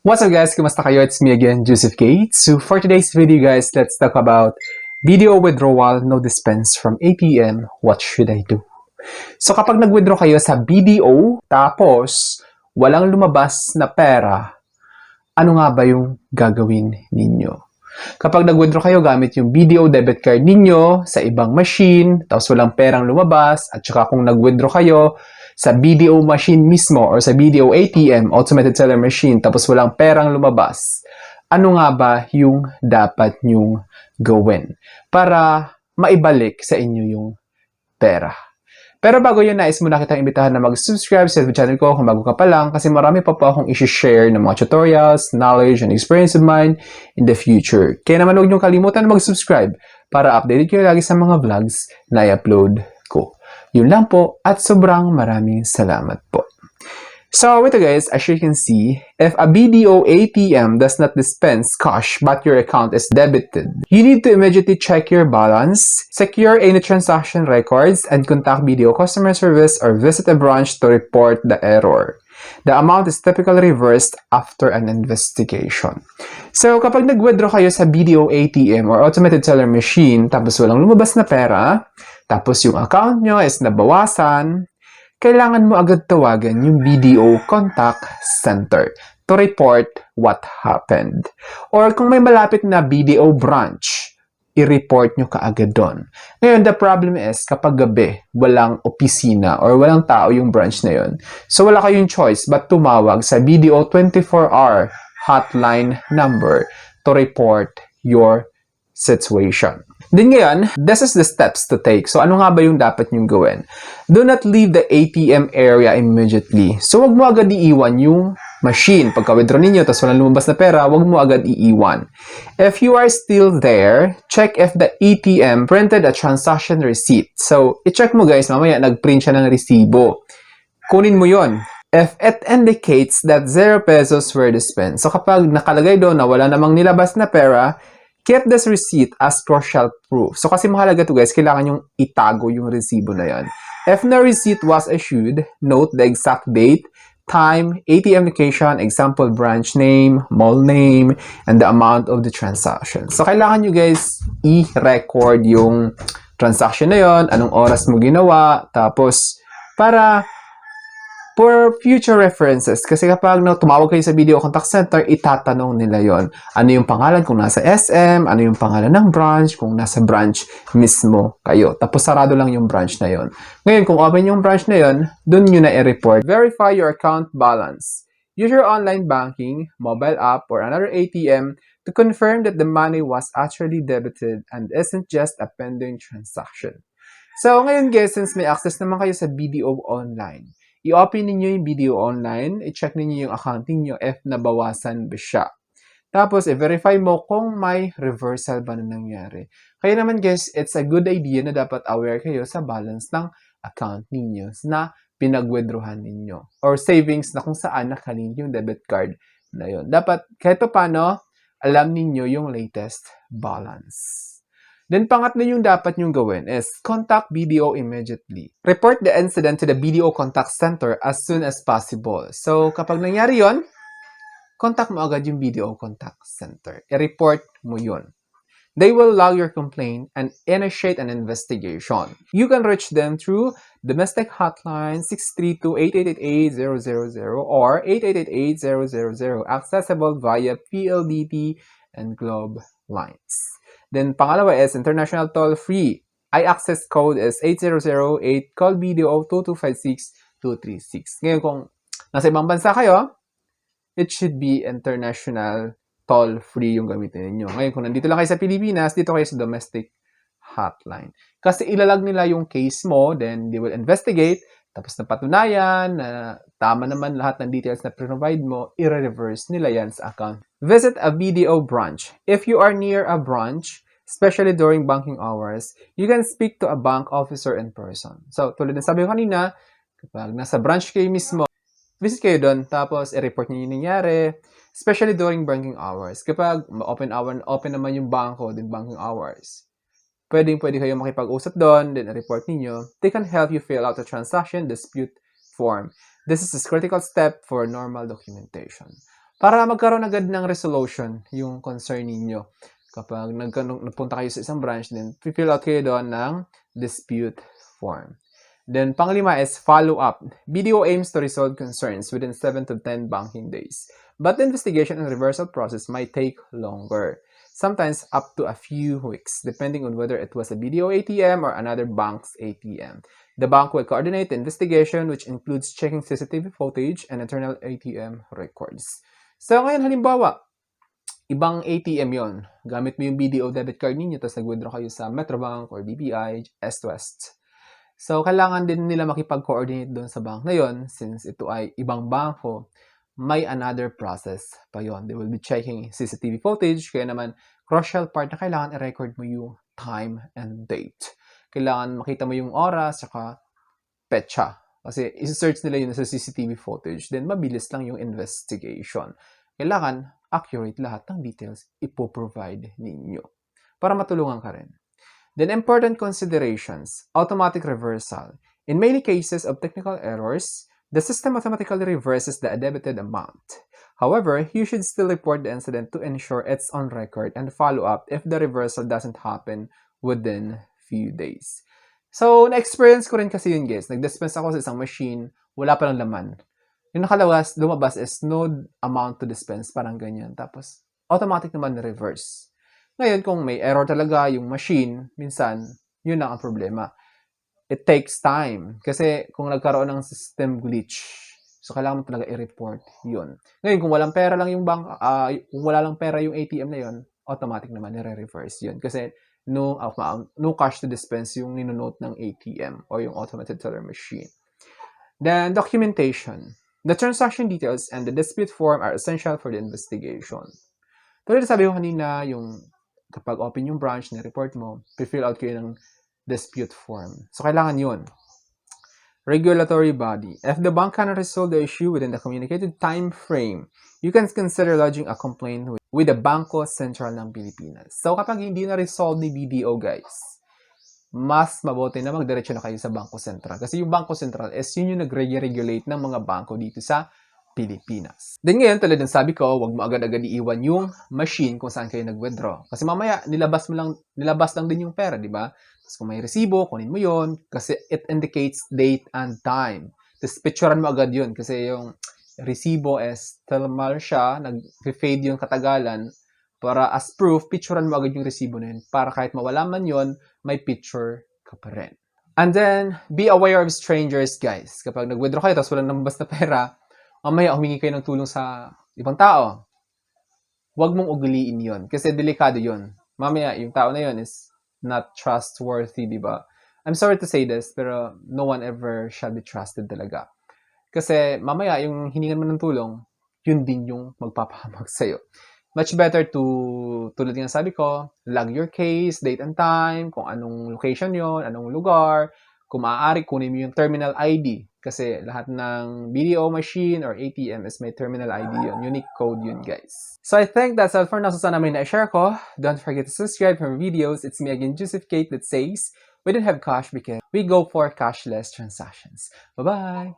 What's up guys? Kumusta kayo? It's me again, Joseph K. So for today's video guys, let's talk about BDO withdrawal, no dispense from ATM. What should I do? So kapag nag-withdraw kayo sa BDO, tapos walang lumabas na pera, ano nga ba yung gagawin ninyo? Kapag nag-withdraw kayo gamit yung BDO debit card ninyo sa ibang machine, tapos walang perang lumabas, at saka kung nag-withdraw kayo sa BDO machine mismo or sa BDO ATM, automated teller machine, tapos walang perang lumabas, ano nga ba yung dapat nyong gawin para maibalik sa inyo yung pera? Pero bago yun, nais muna kitang imbitahan na mag-subscribe sa channel ko kung bago ka pa lang kasi marami pa po akong i-share ng mga tutorials, knowledge, and experience of mine in the future. Kaya naman huwag niyong kalimutan na mag-subscribe para updated kayo lagi sa mga vlogs na i-upload ko. Yun lang po at sobrang maraming salamat po. So, ito guys, as you can see, if a BDO ATM does not dispense cash but your account is debited, you need to immediately check your balance, secure any transaction records, and contact BDO customer service or visit a branch to report the error. The amount is typically reversed after an investigation. So, kapag nag-withdraw kayo sa BDO ATM or automated teller machine tapos walang lumabas na pera, tapos yung account nyo is nabawasan, kailangan mo agad tawagan yung BDO Contact Center to report what happened. Or kung may malapit na BDO branch, i-report nyo kaagad doon. Ngayon, the problem is, kapag gabi, walang opisina or walang tao yung branch na yun. So, wala kayong choice but tumawag sa BDO 24-hour hotline number to report your situation. Then ngayon, this is the steps to take. So, ano nga ba yung dapat nyong gawin? Do not leave the ATM area immediately. So, wag mo agad iiwan yung machine. Pagka-withdraw ninyo, tapos walang lumabas na pera, wag mo agad iiwan. If you are still there, check if the ATM printed a transaction receipt. So, i-check mo guys, mamaya nag-print siya ng resibo. Kunin mo yon. If it indicates that 0 pesos were dispensed. So, kapag nakalagay doon na wala namang nilabas na pera, keep this receipt as crucial proof. So, kasi mahalaga to guys, kailangan yung itago yung resibo na yan. If no receipt was issued, note the exact date, time, ATM location, example branch name, mall name, and the amount of the transaction. So, kailangan nyo guys i-record yung transaction na yon, anong oras mo ginawa, tapos para for future references, kasi kapag tumawag kayo sa BDO Contact Center, itatanong nila yon. Ano yung pangalan kung nasa SM, ano yung pangalan ng branch, kung nasa branch mismo kayo. Tapos sarado lang yung branch na yon. Ngayon, kung open yung branch na yon, dun nyo na i-report. Verify your account balance. Use your online banking, mobile app, or another ATM to confirm that the money was actually debited and isn't just a pending transaction. So, ngayon guys, since may access naman kayo sa BDO Online, i-open ninyo yung BDO Online, i-check ninyo yung account ninyo if nabawasan ba siya. Tapos, i-verify mo kung may reversal ba na nangyari. Kaya naman guys, it's a good idea na dapat aware kayo sa balance ng account ninyo na pinag-withdrawhan ninyo. Or savings na kung saan nakalink yung debit card na yun. Dapat, kahit pa paano, alam ninyo yung latest balance. Then, pangatlo yung dapat nyong gawin is contact BDO immediately. Report the incident to the BDO Contact Center as soon as possible. So, kapag nangyari yon, contact mo agad yung BDO Contact Center. I-report mo yun. They will log your complaint and initiate an investigation. You can reach them through domestic hotline 632-888-8000 or 888-8000, accessible via PLDT and Globe lines. Then, pangalawa is international toll-free. I-access code is 8008, call BDO 2256-236. Ngayon, kung nasa ibang bansa kayo, it should be international toll-free yung gamitin ninyo. Ngayon, kung nandito lang kayo sa Pilipinas, dito kayo sa domestic hotline. Kasi ilalag nila yung case mo, then they will investigate, tapos napatunayan na tama naman lahat ng details na provide mo, i-reverse nila yan sa account. Visit a BDO branch. If you are near a branch, especially during banking hours, you can speak to a bank officer in person. So, tulad ng sabi ko kanina, kapag nasa branch kayo mismo, visit kayo doon, tapos i-report niyo yung nangyari, especially during banking hours. Kapag open naman yung banko, din banking hours, pwede kayo makipag-usap doon, then i-report ninyo. They can help you fill out a transaction dispute form. This is a critical step for normal documentation. para magkaroon agad ng resolution yung concern ninyo. Kapag nagpunta kayo sa isang branch, then fill out kayo doon ng dispute form. Then, panglima is follow-up. BDO aims to resolve concerns within 7 to 10 banking days. But the investigation and reversal process might take longer, sometimes up to a few weeks, depending on whether it was a BDO ATM or another bank's ATM. The bank will coordinate the investigation, which includes checking CCTV footage and internal ATM records. So, ngayon, halimbawa, ibang ATM yon, gamit mo yung BDO debit card ninyo, tapos nag-withdraw kayo sa Metrobank or BPI, West. So, kailangan din nila makipag-coordinate doon sa bank na yon, since ito ay ibang bangko, may another process pa yon. They will be checking CCTV footage, kaya naman, crucial part na kailangan i-record mo yung time and date. Kailangan makita mo yung oras, saka petsa. Kasi isi-search nila yun sa CCTV footage, then mabilis lang yung investigation. Kailangan accurate lahat ng details ipoprovide ninyo para matulungan ka rin. Then, important considerations, automatic reversal. In many cases of technical errors, the system automatically reverses the debited amount. However, you should still report the incident to ensure it's on record and follow up if the reversal doesn't happen within few days. So, na-experience ko rin kasi yun, guys. Nag-dispense ako sa isang machine, wala pa lang laman. Yung lumabas is no amount to dispense, parang ganyan. Tapos, automatic naman na-reverse. Ngayon, kung may error talaga yung machine, minsan, yun lang ang problema. It takes time. Kasi kung nagkaroon ng system glitch, so kailangan mo talaga i-report yun. Ngayon, kung walang pera lang yung kung wala lang pera yung ATM na yun, automatic naman i-reverse yun. Kasi no cash to dispense yung ninonote ng ATM or yung automated teller machine. Then, documentation. The transaction details and the dispute form are essential for the investigation. Tulad na sabi ko kanina, yung kapag open yung branch na report mo, fill out kayo ng dispute form. So, kailangan yun. Regulatory body. If the bank cannot resolve the issue within the communicated time frame, you can consider lodging a complaint with the Bangko Sentral ng Pilipinas. So, kapag hindi na-resolve ni BDO, guys, mas mabuti na magdiretso na kayo sa Bangko Sentral. Kasi yung Bangko Sentral is yun yung nag-regulate ng mga bangko dito sa Pilipinas. Then ngayon, tulad ng sabi ko, wag mo agad-agad iiwan yung machine kung saan kayo nag-withdraw. Kasi mamaya, nilabas lang din yung pera, di ba? Tapos kung may resibo, kunin mo yon kasi it indicates date and time. Tapos picturean mo agad yun kasi yung resibo is thermal siya, nag-fade yung katagalan. Para as proof, picturean mo agad yung resibo na yun. Para kahit mawala man yun, may picture ka pa rin. And then, be aware of strangers, guys. Kapag nag-withdraw kayo, tapos walang namabas na pera, mamaya humingi kayo ng tulong sa ibang tao. Huwag mong ugaliin yon kasi delikado yon. Mamaya, yung tao na yon is not trustworthy, di ba? I'm sorry to say this, pero no one ever shall be trusted talaga. Kasi mamaya, yung hiningan mo ng tulong, yun din yung magpapahamag sa'yo. Much better tulad nga sabi ko, log your case, date and time, kung anong location yon, anong lugar, kung maaari, kunin mo yung terminal ID. Kasi lahat ng BDO machine or ATM is may terminal ID yun. Unique code yun, guys. So I think that's all for now. So sana may na-share ko. Don't forget to subscribe for more videos. It's me again, Joseph Kate, that says, we don't have cash because we go for cashless transactions. Bye-bye!